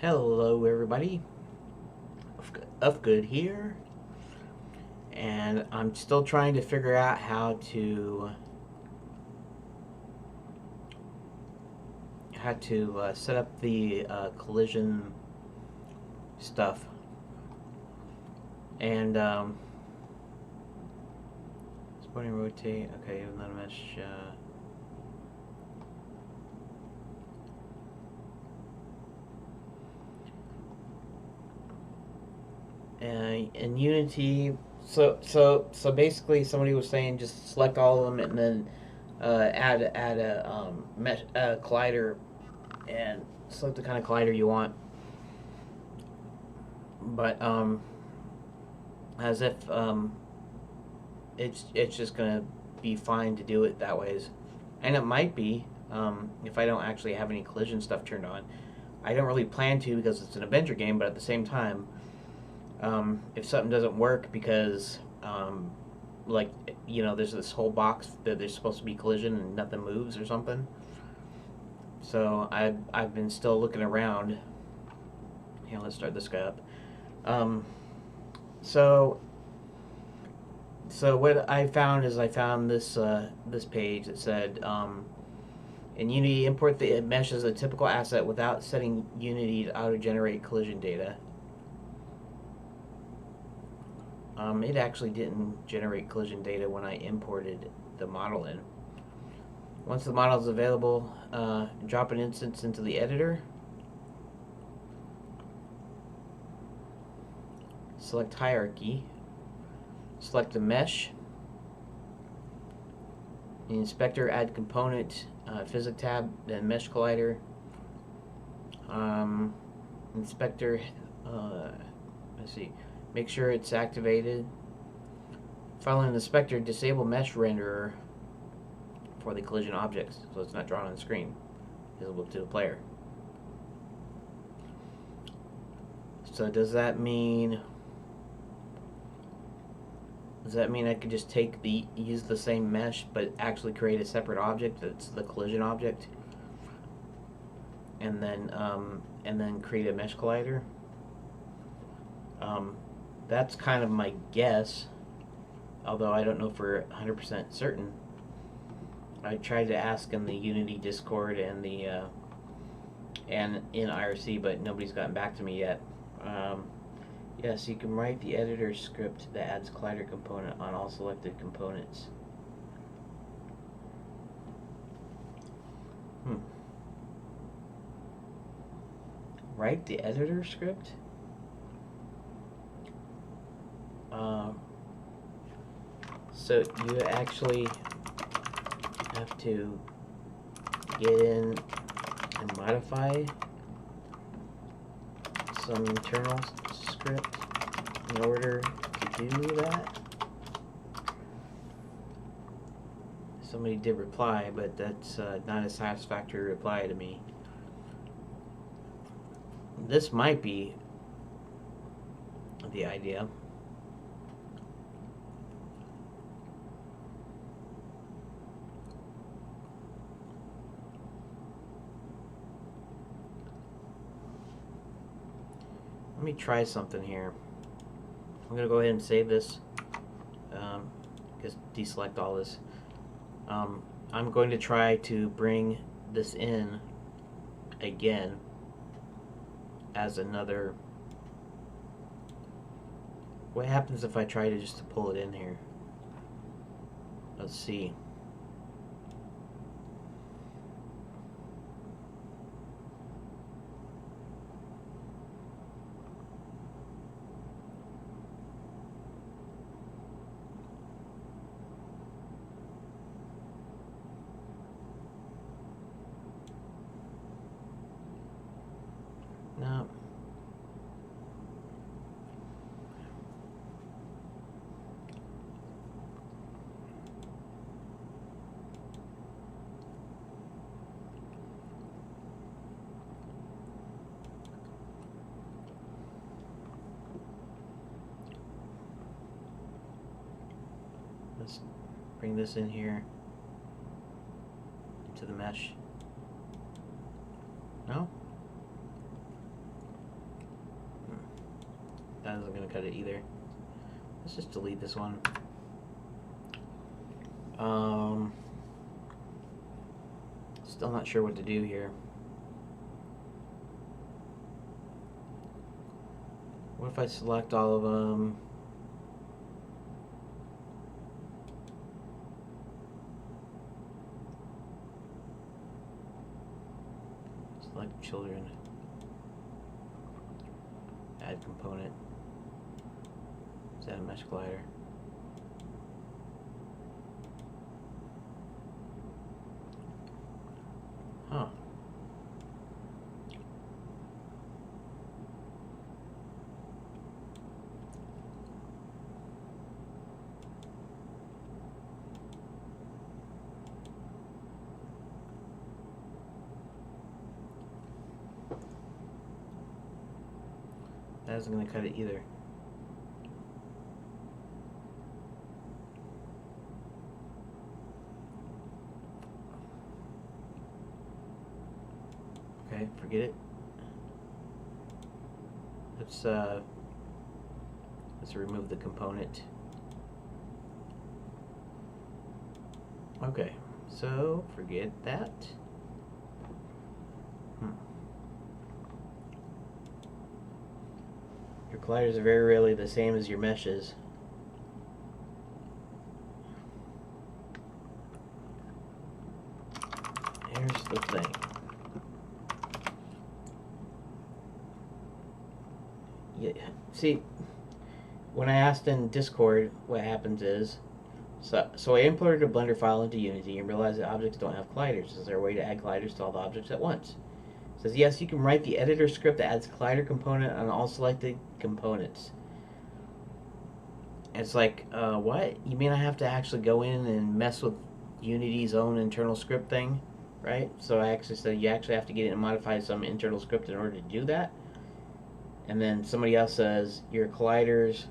Hello everybody, Uhfgood here, and I'm still trying to figure out how to set up the collision stuff, and sporting rotate. Okay, not a mesh. In Unity, so basically, somebody was saying just select all of them and then add a mesh collider and select the kind of collider you want. But as if it's just gonna be fine to do it that ways, and it might be if I don't actually have any collision stuff turned on. I don't really plan to because it's an adventure game, but at the same time, if something doesn't work because like there's this whole box that there's supposed to be collision and nothing moves or something. So I've been still looking around. Yeah, let's start this guy up. Um, so so what I found is I found this page that said in Unity, import the mesh as a typical asset without setting Unity to auto-generate collision data. It actually didn't generate collision data when I imported the model in. Once the model is available, drop an instance into the editor. Select hierarchy. Select the mesh. In inspector, add component, physics tab, then mesh collider. Inspector, let's see, make sure it's activated. Following the inspector, disable mesh renderer for the collision objects so it's not drawn on the screen, visible to the player. So does that mean I could just use the same mesh but actually create a separate object that's the collision object, and then create a mesh collider? That's kind of my guess, although I don't know for 100% certain. I tried to ask in the Unity Discord and in IRC, but nobody's gotten back to me yet. Yes, you can write the editor script that adds collider component on all selected components. Write the editor script? So you actually have to get in and modify some internal script in order to do that. Somebody did reply, but that's not a satisfactory reply to me. This might be the idea. Let me try something here. I'm going to go ahead and save this. Just deselect all this. I'm going to try to bring this in again as another. What happens if I try to just pull it in here? Let's see. No. Let's bring this in here into the mesh. No? That isn't going to cut it either. Let's just delete this one. Still not sure what to do here. What if I select all of them? Select children. Add component. Is that a mesh collider? Huh. That isn't going to cut it either. Okay, forget it. Let's remove the component. Okay, so forget that. Your colliders are very rarely the same as your meshes. Here's the thing. Yeah, see, when I asked in Discord, what happens is, so I imported a Blender file into Unity and realized that objects don't have colliders. Is there a way to add colliders to all the objects at once? It says, yes, you can write the editor script that adds collider component on all selected components. And it's like, what? You mean I have to actually go in and mess with Unity's own internal script thing, right? So I actually said you actually have to get it and modify some internal script in order to do that. And then somebody else says your colliders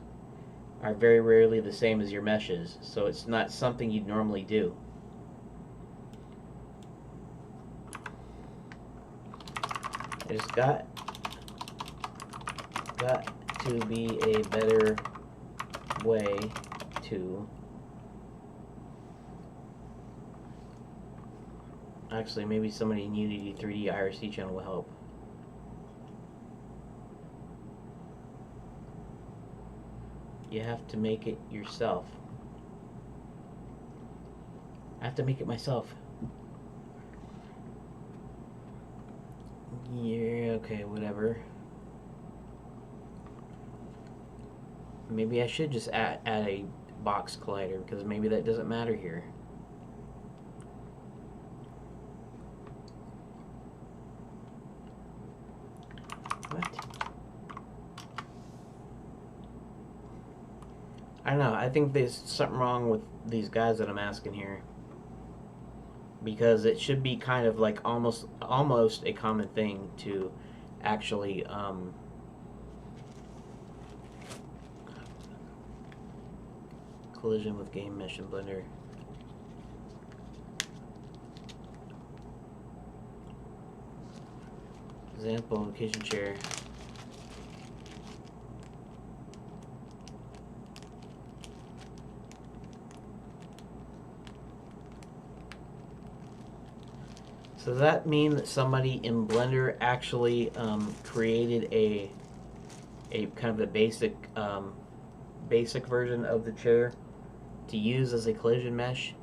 are very rarely the same as your meshes, so it's not something you'd normally do. There's got to be a better way to actually, maybe somebody in Unity 3D IRC channel will help. You have to make it yourself. I have to make it myself. Yeah, okay, whatever. Maybe I should just add a box collider, because maybe that doesn't matter here. What? I don't know, I think there's something wrong with these guys that I'm asking here. Because it should be kind of like almost a common thing to actually collision with game mesh in Blender. Example, location share. So does that mean that somebody in Blender actually created a kind of a basic version of the chair to use as a collision mesh?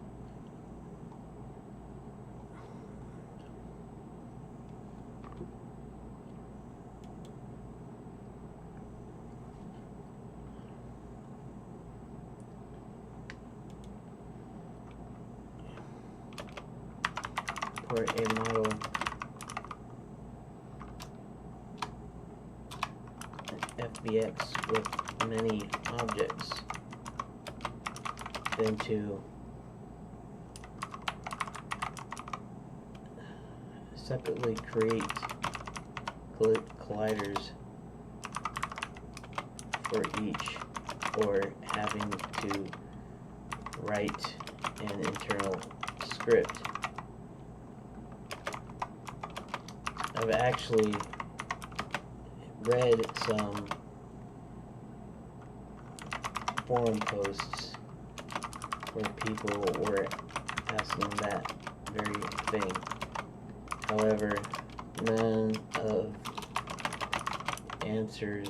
Or a model FBX with many objects, then to separately create colliders for each, or having to write an internal script. I've actually read some forum posts where people were asking that very thing. However, none of answers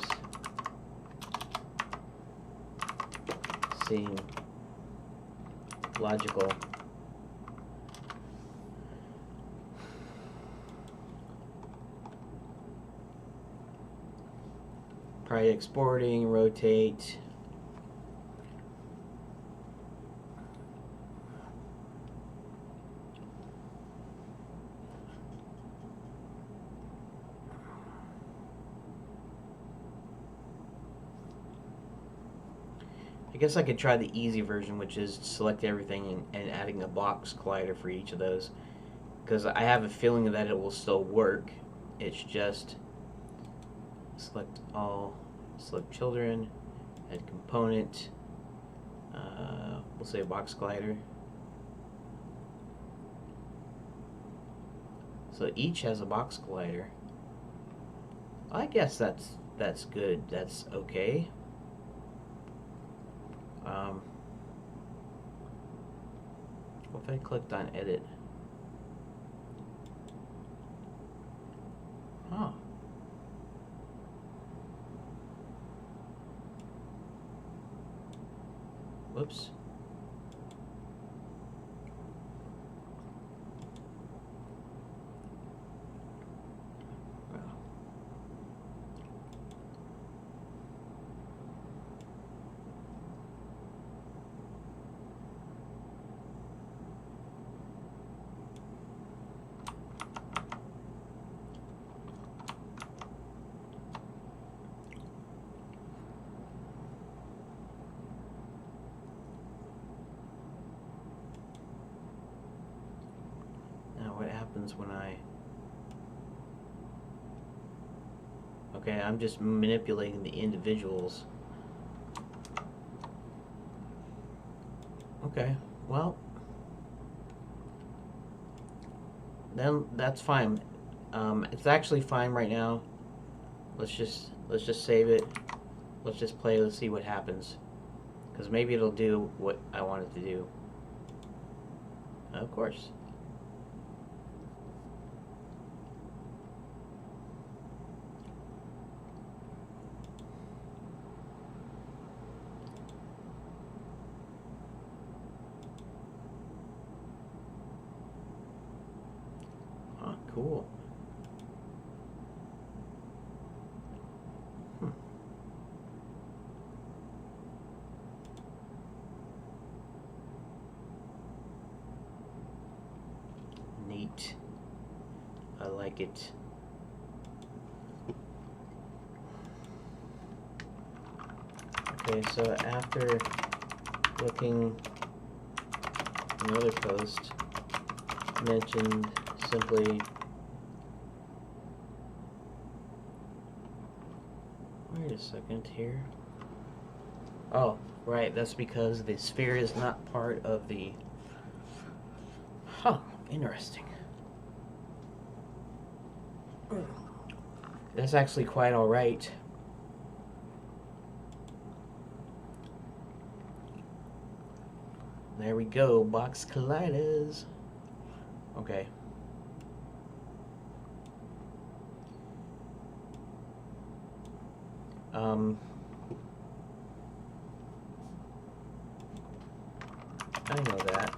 seem logical. Try exporting, rotate. I guess I could try the easy version, which is select everything and adding a box collider for each of those, because I have a feeling that it will still work. It's just select all, select children, add component, we'll say box collider. So each has a box collider. I guess that's good. That's okay. What if I clicked on edit? Huh. Whoops. What happens when okay, I'm just manipulating the individuals. Okay, well, then that's fine. It's actually fine right now. Let's just save it. Let's just play. Let's see what happens, because maybe it'll do what I want it to do. Of course. Cool. Neat. I like it. Okay, so after looking another post mentioned simply, wait a second here. Oh, right, that's because the sphere is not part of the... Huh, interesting. That's actually quite alright. There we go, box colliders. Okay. I know that.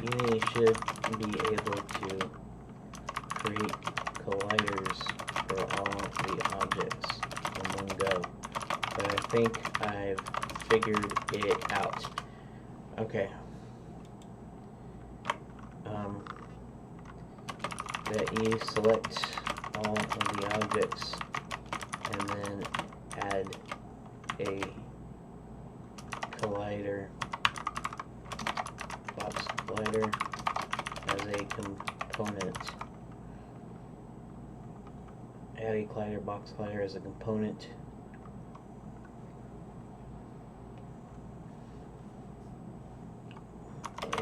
Unity should be able to create colliders for all the objects in one go. But I think I've figured it out. Okay. That you select all of the objects and then add a collider, box collider, as a component. Add a collider, box collider as a component.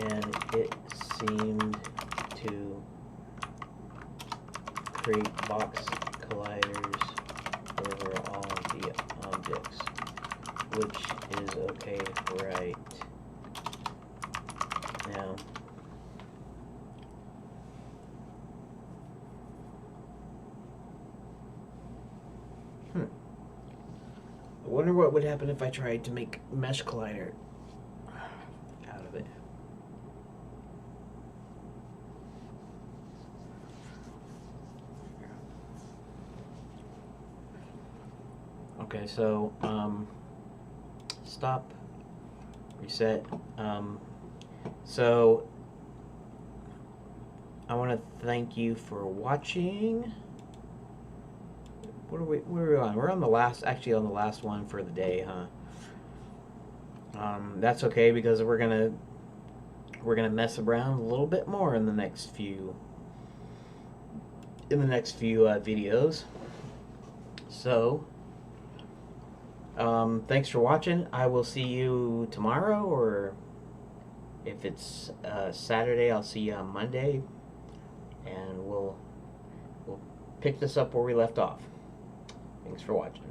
And it seemed to create box colliders over all the objects. which is okay right now. I wonder what would happen if I tried to make Mesh Collider out of it. Okay, so stop, reset. So I want to thank you for watching. What are we on? We're on the last, actually on the last one for the day, huh? That's okay because we're gonna mess around a little bit more in the next few videos. So thanks for watching. I will see you tomorrow, or if it's Saturday, I'll see you on Monday, and we'll pick this up where we left off. Thanks for watching.